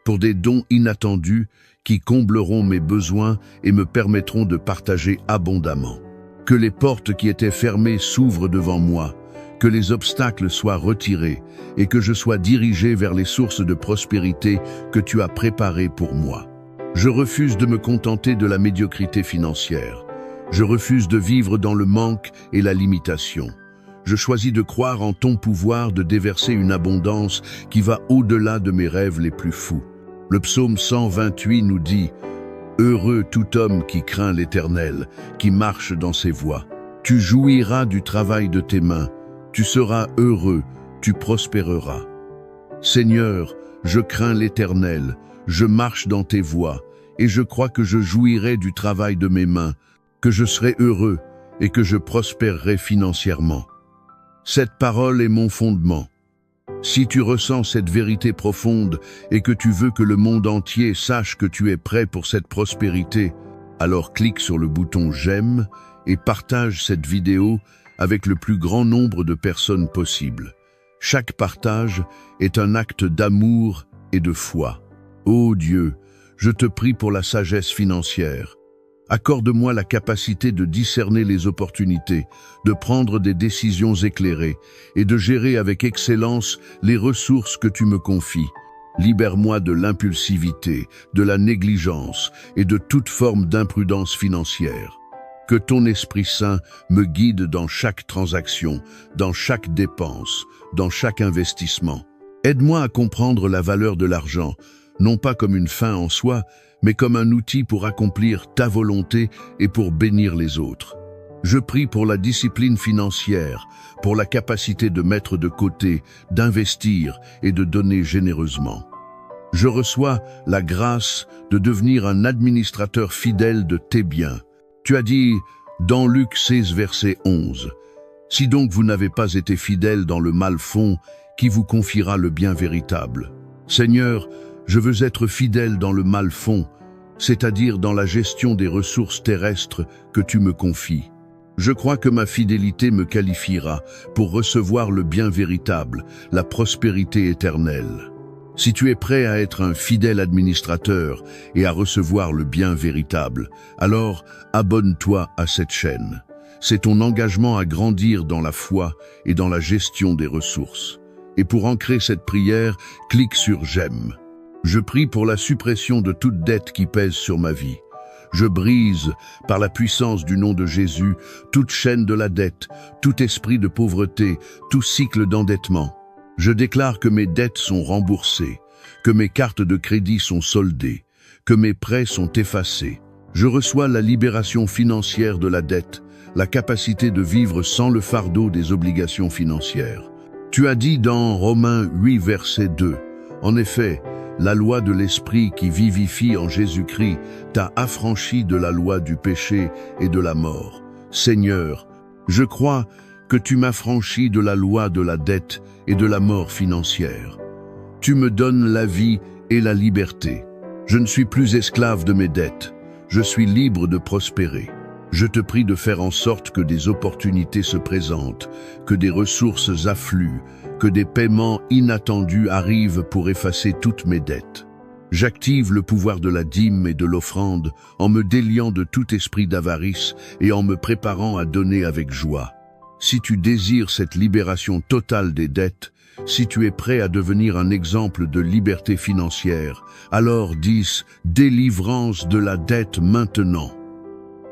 pour des dons inattendus qui combleront mes besoins et me permettront de partager abondamment. Que les portes qui étaient fermées s'ouvrent devant moi, que les obstacles soient retirés et que je sois dirigé vers les sources de prospérité que tu as préparées pour moi. Je refuse de me contenter de la médiocrité financière. Je refuse de vivre dans le manque et la limitation. Je choisis de croire en ton pouvoir de déverser une abondance qui va au-delà de mes rêves les plus fous. Le psaume 128 nous dit « Heureux tout homme qui craint l'Éternel, qui marche dans ses voies. Tu jouiras du travail de tes mains. Tu seras heureux, tu prospéreras. Seigneur, je crains l'Éternel, je marche dans tes voies, et je crois que je jouirai du travail de mes mains, que je serai heureux et que je prospérerai financièrement. Cette parole est mon fondement. Si tu ressens cette vérité profonde et que tu veux que le monde entier sache que tu es prêt pour cette prospérité, alors clique sur le bouton « J'aime » et partage cette vidéo avec le plus grand nombre de personnes possible. Chaque partage est un acte d'amour et de foi. Ô Dieu, je te prie pour la sagesse financière. Accorde-moi la capacité de discerner les opportunités, de prendre des décisions éclairées et de gérer avec excellence les ressources que tu me confies. Libère-moi de l'impulsivité, de la négligence et de toute forme d'imprudence financière. Que ton Esprit Saint me guide dans chaque transaction, dans chaque dépense, dans chaque investissement. Aide-moi à comprendre la valeur de l'argent, non pas comme une fin en soi, mais comme un outil pour accomplir ta volonté et pour bénir les autres. Je prie pour la discipline financière, pour la capacité de mettre de côté, d'investir et de donner généreusement. Je reçois la grâce de devenir un administrateur fidèle de tes biens. Tu as dit dans Luc 16, verset 11, « Si donc vous n'avez pas été fidèle dans le mal-fond, qui vous confiera le bien véritable? Seigneur, je veux être fidèle dans le mal-fond, c'est-à-dire dans la gestion des ressources terrestres que tu me confies. Je crois que ma fidélité me qualifiera pour recevoir le bien véritable, la prospérité éternelle. Si tu es prêt à être un fidèle administrateur et à recevoir le bien véritable, alors abonne-toi à cette chaîne. C'est ton engagement à grandir dans la foi et dans la gestion des ressources. Et pour ancrer cette prière, clique sur « J'aime ». Je prie pour la suppression de toute dette qui pèse sur ma vie. Je brise, par la puissance du nom de Jésus, toute chaîne de la dette, tout esprit de pauvreté, tout cycle d'endettement. Je déclare que mes dettes sont remboursées, que mes cartes de crédit sont soldées, que mes prêts sont effacés. Je reçois la libération financière de la dette, la capacité de vivre sans le fardeau des obligations financières. Tu as dit dans Romains 8, verset 2, « En effet, la loi de l'Esprit qui vivifie en Jésus-Christ t'a affranchi de la loi du péché et de la mort. Seigneur, je crois que tu m'affranchis de la loi de la dette et de la mort financière. Tu me donnes la vie et la liberté. Je ne suis plus esclave de mes dettes. Je suis libre de prospérer. Je te prie de faire en sorte que des opportunités se présentent, que des ressources affluent, que des paiements inattendus arrivent pour effacer toutes mes dettes. J'active le pouvoir de la dîme et de l'offrande en me déliant de tout esprit d'avarice et en me préparant à donner avec joie. Si tu désires cette libération totale des dettes, si tu es prêt à devenir un exemple de liberté financière, alors dis « délivrance de la dette maintenant ».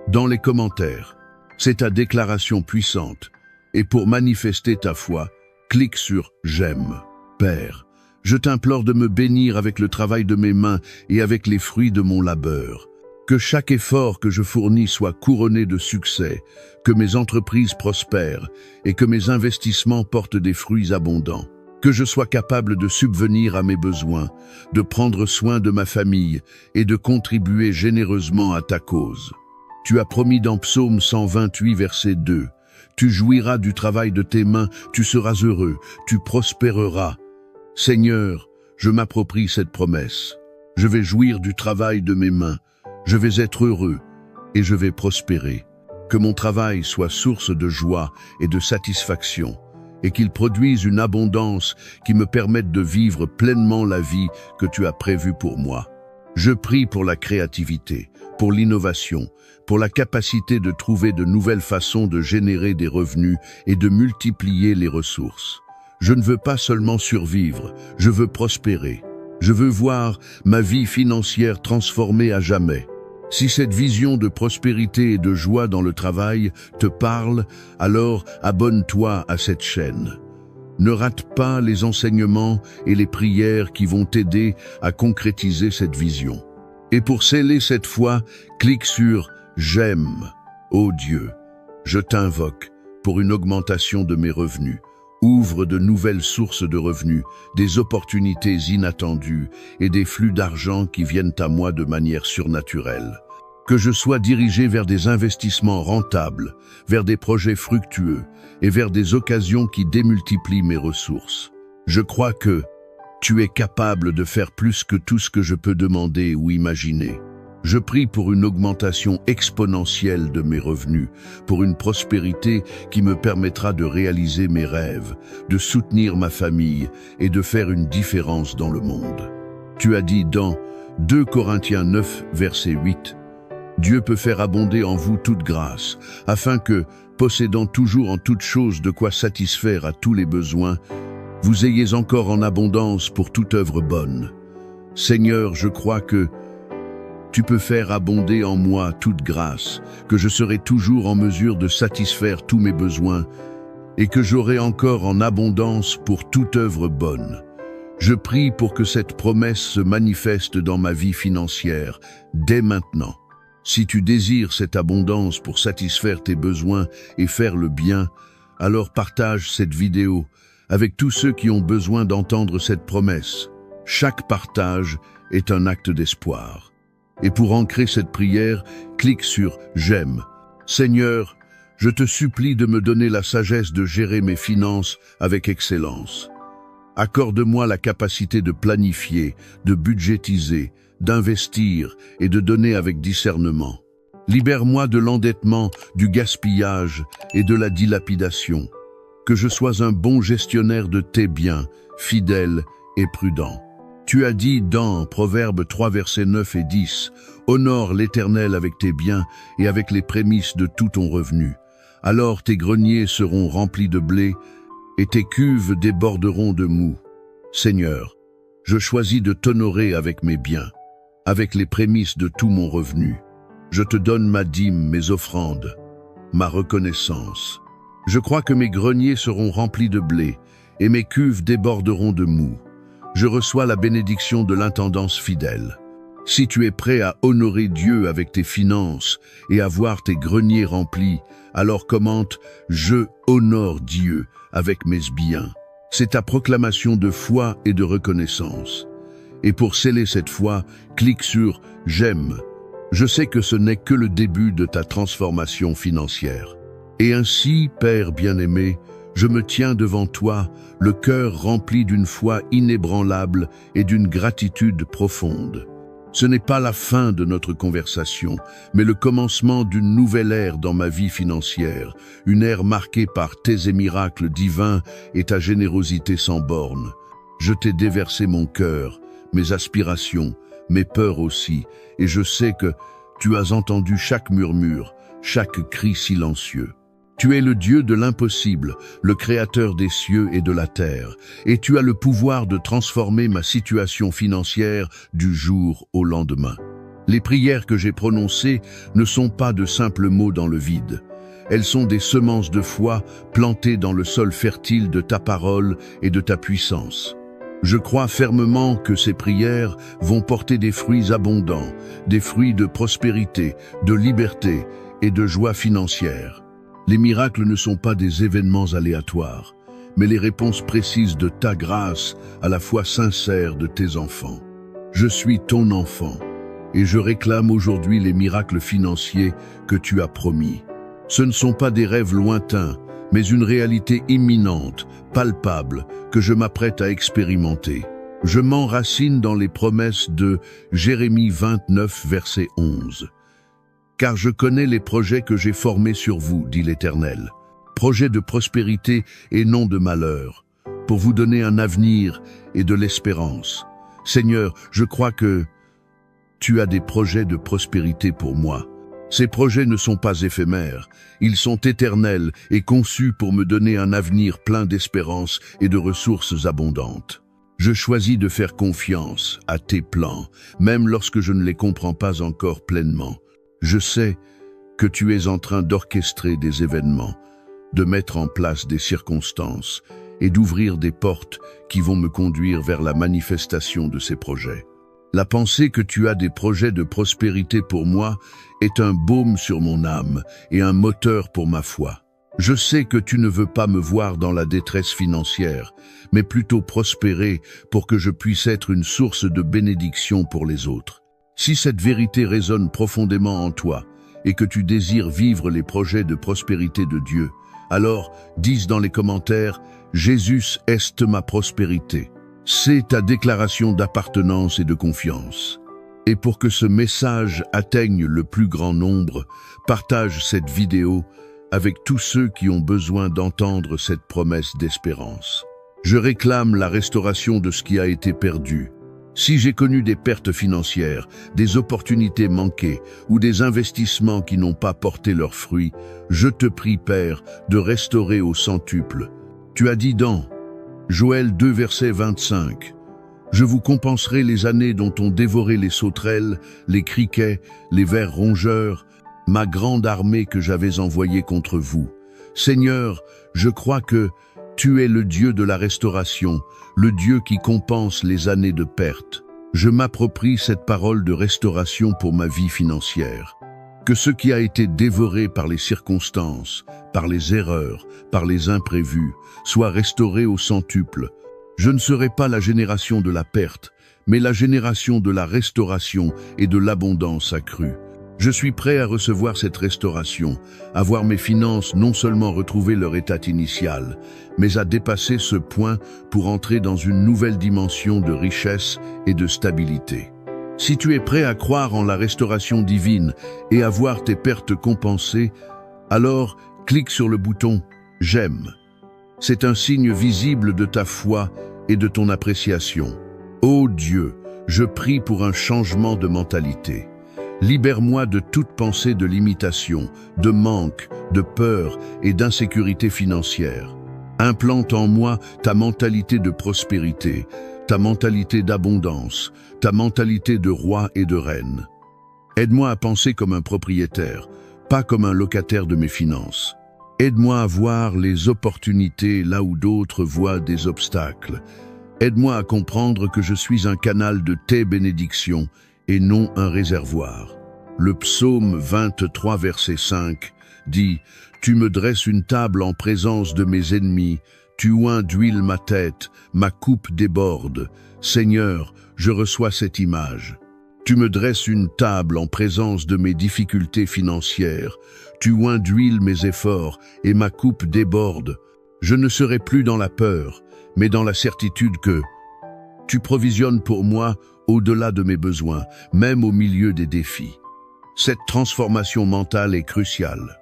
Dans les commentaires, c'est ta déclaration puissante. Et pour manifester ta foi, clique sur « J'aime ». Père, je t'implore de me bénir avec le travail de mes mains et avec les fruits de mon labeur. Que chaque effort que je fournis soit couronné de succès, que mes entreprises prospèrent et que mes investissements portent des fruits abondants. Que je sois capable de subvenir à mes besoins, de prendre soin de ma famille et de contribuer généreusement à ta cause. Tu as promis dans Psaume 128, verset 2, « Tu jouiras du travail de tes mains, tu seras heureux, tu prospéreras. » Seigneur, je m'approprie cette promesse. Je vais jouir du travail de mes mains, je vais être heureux et je vais prospérer. Que mon travail soit source de joie et de satisfaction, et qu'il produise une abondance qui me permette de vivre pleinement la vie que tu as prévue pour moi. Je prie pour la créativité, pour l'innovation, pour la capacité de trouver de nouvelles façons de générer des revenus et de multiplier les ressources. Je ne veux pas seulement survivre, je veux prospérer. Je veux voir ma vie financière transformée à jamais. Si cette vision de prospérité et de joie dans le travail te parle, alors abonne-toi à cette chaîne. Ne rate pas les enseignements et les prières qui vont t'aider à concrétiser cette vision. Et pour sceller cette foi, clique sur « J'aime ». Ô Dieu, je t'invoque pour une augmentation de mes revenus. Ouvre de nouvelles sources de revenus, des opportunités inattendues et des flux d'argent qui viennent à moi de manière surnaturelle. Que je sois dirigé vers des investissements rentables, vers des projets fructueux et vers des occasions qui démultiplient mes ressources. Je crois que tu es capable de faire plus que tout ce que je peux demander ou imaginer. Je prie pour une augmentation exponentielle de mes revenus, pour une prospérité qui me permettra de réaliser mes rêves, de soutenir ma famille et de faire une différence dans le monde. Tu as dit dans 2 Corinthiens 9, verset 8, « Dieu peut faire abonder en vous toute grâce, afin que, possédant toujours en toutes choses de quoi satisfaire à tous les besoins, vous ayez encore en abondance pour toute œuvre bonne. Seigneur, je crois que tu peux faire abonder en moi toute grâce, que je serai toujours en mesure de satisfaire tous mes besoins et que j'aurai encore en abondance pour toute œuvre bonne. Je prie pour que cette promesse se manifeste dans ma vie financière dès maintenant. Si tu désires cette abondance pour satisfaire tes besoins et faire le bien, alors partage cette vidéo avec tous ceux qui ont besoin d'entendre cette promesse. Chaque partage est un acte d'espoir. Et pour ancrer cette prière, clique sur « J'aime ». Seigneur, je te supplie de me donner la sagesse de gérer mes finances avec excellence. Accorde-moi la capacité de planifier, de budgétiser, d'investir et de donner avec discernement. Libère-moi de l'endettement, du gaspillage et de la dilapidation. Que je sois un bon gestionnaire de tes biens, fidèle et prudent. Tu as dit dans Proverbes 3, versets 9 et 10, « Honore l'Éternel avec tes biens et avec les prémices de tout ton revenu. Alors tes greniers seront remplis de blé et tes cuves déborderont de moût. » Seigneur, je choisis de t'honorer avec mes biens, avec les prémices de tout mon revenu. Je te donne ma dîme, mes offrandes, ma reconnaissance. Je crois que mes greniers seront remplis de blé et mes cuves déborderont de moût. Je reçois la bénédiction de l'intendance fidèle. Si tu es prêt à honorer Dieu avec tes finances et à voir tes greniers remplis, alors commente « Je honore Dieu avec mes biens ». C'est ta proclamation de foi et de reconnaissance. Et pour sceller cette foi, clique sur « J'aime ». Je sais que ce n'est que le début de ta transformation financière. Et ainsi, Père bien-aimé, je me tiens devant toi, le cœur rempli d'une foi inébranlable et d'une gratitude profonde. Ce n'est pas la fin de notre conversation, mais le commencement d'une nouvelle ère dans ma vie financière, une ère marquée par tes miracles divins et ta générosité sans bornes. Je t'ai déversé mon cœur, mes aspirations, mes peurs aussi, et je sais que tu as entendu chaque murmure, chaque cri silencieux. Tu es le Dieu de l'impossible, le Créateur des cieux et de la terre, et tu as le pouvoir de transformer ma situation financière du jour au lendemain. Les prières que j'ai prononcées ne sont pas de simples mots dans le vide. Elles sont des semences de foi plantées dans le sol fertile de ta parole et de ta puissance. Je crois fermement que ces prières vont porter des fruits abondants, des fruits de prospérité, de liberté et de joie financière. Les miracles ne sont pas des événements aléatoires, mais les réponses précises de ta grâce à la foi sincère de tes enfants. Je suis ton enfant, et je réclame aujourd'hui les miracles financiers que tu as promis. Ce ne sont pas des rêves lointains, mais une réalité imminente, palpable, que je m'apprête à expérimenter. Je m'enracine dans les promesses de Jérémie 29, verset 11. Car je connais les projets que j'ai formés sur vous, dit l'Éternel. Projets de prospérité et non de malheur, pour vous donner un avenir et de l'espérance. Seigneur, je crois que tu as des projets de prospérité pour moi. Ces projets ne sont pas éphémères, ils sont éternels et conçus pour me donner un avenir plein d'espérance et de ressources abondantes. Je choisis de faire confiance à tes plans, même lorsque je ne les comprends pas encore pleinement. Je sais que tu es en train d'orchestrer des événements, de mettre en place des circonstances et d'ouvrir des portes qui vont me conduire vers la manifestation de ces projets. La pensée que tu as des projets de prospérité pour moi est un baume sur mon âme et un moteur pour ma foi. Je sais que tu ne veux pas me voir dans la détresse financière, mais plutôt prospérer pour que je puisse être une source de bénédiction pour les autres. Si cette vérité résonne profondément en toi et que tu désires vivre les projets de prospérité de Dieu, alors dis dans les commentaires « Jésus est ma prospérité ». C'est ta déclaration d'appartenance et de confiance. Et pour que ce message atteigne le plus grand nombre, partage cette vidéo avec tous ceux qui ont besoin d'entendre cette promesse d'espérance. Je réclame la restauration de ce qui a été perdu. Si j'ai connu des pertes financières, des opportunités manquées ou des investissements qui n'ont pas porté leurs fruits, je te prie, Père, de restaurer au centuple. Tu as dit dans Joël 2, verset 25, « Je vous compenserai les années dont ont dévoré les sauterelles, les criquets, les vers rongeurs, ma grande armée que j'avais envoyée contre vous. Seigneur, je crois que tu es le Dieu de la restauration, le Dieu qui compense les années de perte. Je m'approprie cette parole de restauration pour ma vie financière. Que ce qui a été dévoré par les circonstances, par les erreurs, par les imprévus, soit restauré au centuple. Je ne serai pas la génération de la perte, mais la génération de la restauration et de l'abondance accrue. Je suis prêt à recevoir cette restauration, à voir mes finances non seulement retrouver leur état initial, mais à dépasser ce point pour entrer dans une nouvelle dimension de richesse et de stabilité. Si tu es prêt à croire en la restauration divine et à voir tes pertes compensées, alors clique sur le bouton « J'aime ». C'est un signe visible de ta foi et de ton appréciation. Ô Dieu, je prie pour un changement de mentalité. Libère-moi de toute pensée de limitation, de manque, de peur et d'insécurité financière. Implante en moi ta mentalité de prospérité, ta mentalité d'abondance, ta mentalité de roi et de reine. Aide-moi à penser comme un propriétaire, pas comme un locataire de mes finances. Aide-moi à voir les opportunités là où d'autres voient des obstacles. Aide-moi à comprendre que je suis un canal de tes bénédictions et non un réservoir. Le psaume 23, verset 5 dit « Tu me dresses une table en présence de mes ennemis, tu oins d'huile ma tête, ma coupe déborde. Seigneur, je reçois cette image. Tu me dresses une table en présence de mes difficultés financières, tu oins d'huile mes efforts et ma coupe déborde. Je ne serai plus dans la peur, mais dans la certitude que tu provisionnes pour moi au-delà de mes besoins, même au milieu des défis. Cette transformation mentale est cruciale.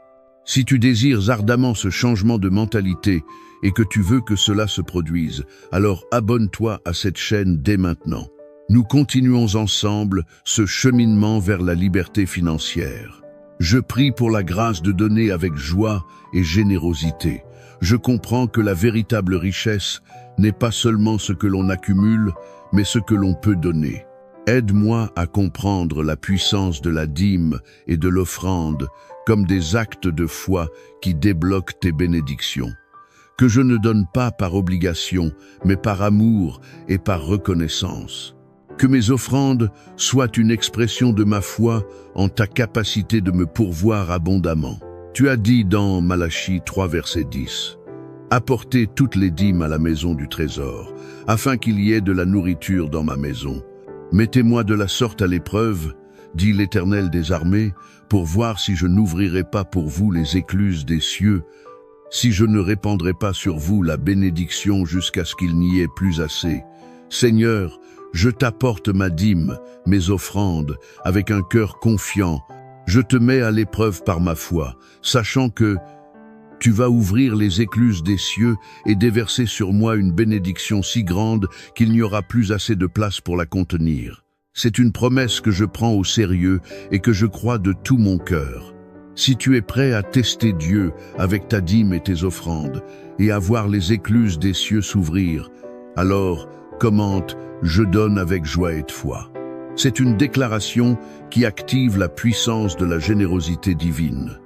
Si tu désires ardemment ce changement de mentalité et que tu veux que cela se produise, alors abonne-toi à cette chaîne dès maintenant. Nous continuons ensemble ce cheminement vers la liberté financière. Je prie pour la grâce de donner avec joie et générosité. Je comprends que la véritable richesse n'est pas seulement ce que l'on accumule, mais ce que l'on peut donner. Aide-moi à comprendre la puissance de la dîme et de l'offrande comme des actes de foi qui débloquent tes bénédictions. Que je ne donne pas par obligation, mais par amour et par reconnaissance. Que mes offrandes soient une expression de ma foi en ta capacité de me pourvoir abondamment. Tu as dit dans Malachie 3, verset 10, « Apportez toutes les dîmes à la maison du trésor, afin qu'il y ait de la nourriture dans ma maison. Mettez-moi de la sorte à l'épreuve, dit l'Éternel des armées, pour voir si je n'ouvrirai pas pour vous les écluses des cieux, si je ne répandrai pas sur vous la bénédiction jusqu'à ce qu'il n'y ait plus assez. Seigneur, je t'apporte ma dîme, mes offrandes, avec un cœur confiant. Je te mets à l'épreuve par ma foi, sachant que tu vas ouvrir les écluses des cieux et déverser sur moi une bénédiction si grande qu'il n'y aura plus assez de place pour la contenir. C'est une promesse que je prends au sérieux et que je crois de tout mon cœur. Si tu es prêt à tester Dieu avec ta dîme et tes offrandes et à voir les écluses des cieux s'ouvrir, alors commente « Je donne avec joie et de foi ». C'est une déclaration qui active la puissance de la générosité divine.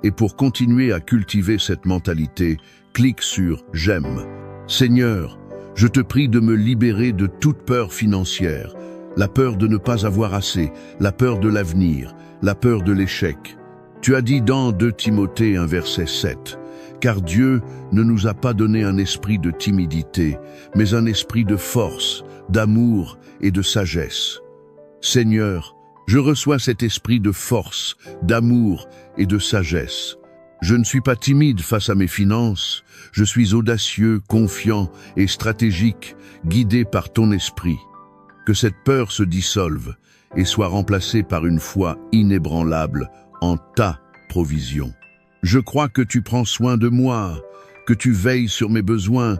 Et pour continuer à cultiver cette mentalité, clique sur « J'aime ». Seigneur, je te prie de me libérer de toute peur financière, la peur de ne pas avoir assez, la peur de l'avenir, la peur de l'échec. Tu as dit dans 2 Timothée 1 verset 7, « Car Dieu ne nous a pas donné un esprit de timidité, mais un esprit de force, d'amour et de sagesse. » Seigneur, je reçois cet esprit de force, d'amour et de sagesse. Je ne suis pas timide face à mes finances, je suis audacieux, confiant et stratégique, guidé par ton esprit. Que cette peur se dissolve et soit remplacée par une foi inébranlable en ta provision. Je crois que tu prends soin de moi, que tu veilles sur mes besoins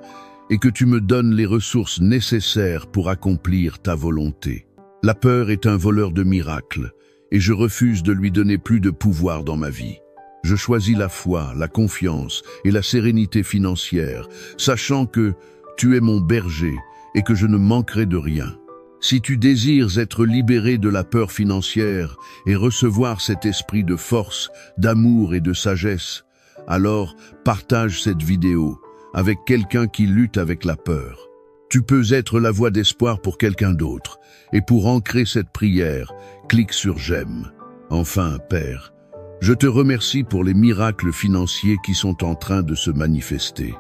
et que tu me donnes les ressources nécessaires pour accomplir ta volonté. La peur est un voleur de miracles et je refuse de lui donner plus de pouvoir dans ma vie. Je choisis la foi, la confiance et la sérénité financière, sachant que tu es mon berger et que je ne manquerai de rien. Si tu désires être libéré de la peur financière et recevoir cet esprit de force, d'amour et de sagesse, alors partage cette vidéo avec quelqu'un qui lutte avec la peur. Tu peux être la voix d'espoir pour quelqu'un d'autre, et pour ancrer cette prière, clique sur « J'aime ». Enfin, Père, je te remercie pour les miracles financiers qui sont en train de se manifester.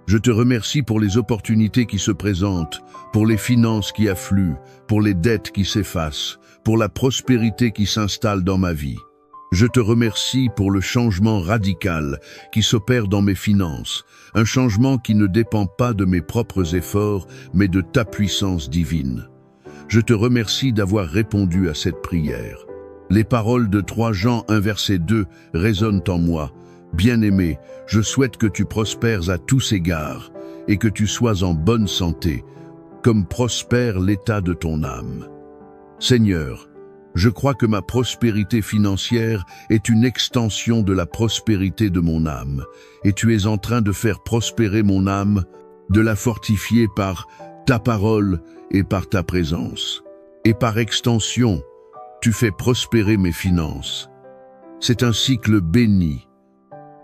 Je te remercie pour les opportunités qui se présentent, pour les finances qui affluent, pour les dettes qui s'effacent, pour la prospérité qui s'installe dans ma vie. Je te remercie pour le changement radical qui s'opère dans mes finances, un changement qui ne dépend pas de mes propres efforts, mais de ta puissance divine. Je te remercie d'avoir répondu à cette prière. Les paroles de 3 Jean 1 verset 2 résonnent en moi. Bien-aimé, je souhaite que tu prospères à tous égards et que tu sois en bonne santé, comme prospère l'état de ton âme. Seigneur, je crois que ma prospérité financière est une extension de la prospérité de mon âme, et tu es en train de faire prospérer mon âme, de la fortifier par ta parole et par ta présence. Et par extension, tu fais prospérer mes finances. C'est un cycle béni.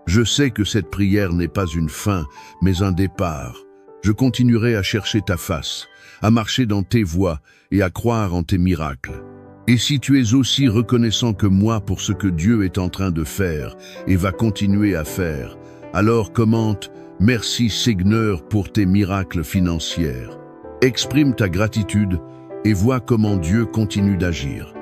Je sais que cette prière n'est pas une fin, mais un départ. Je continuerai à chercher ta face, à marcher dans tes voies et à croire en tes miracles. Et si tu es aussi reconnaissant que moi pour ce que Dieu est en train de faire et va continuer à faire, alors commente « Merci Seigneur pour tes miracles financiers ». Exprime ta gratitude et vois comment Dieu continue d'agir.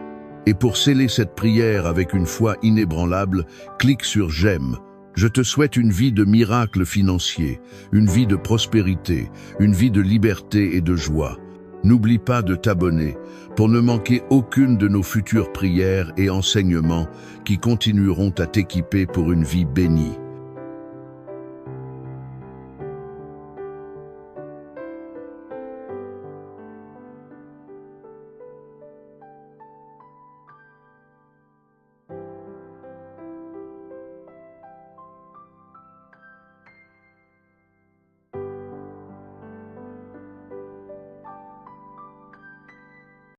Et pour sceller cette prière avec une foi inébranlable, clique sur « J'aime ». Je te souhaite une vie de miracles financiers, une vie de prospérité, une vie de liberté et de joie. N'oublie pas de t'abonner pour ne manquer aucune de nos futures prières et enseignements qui continueront à t'équiper pour une vie bénie.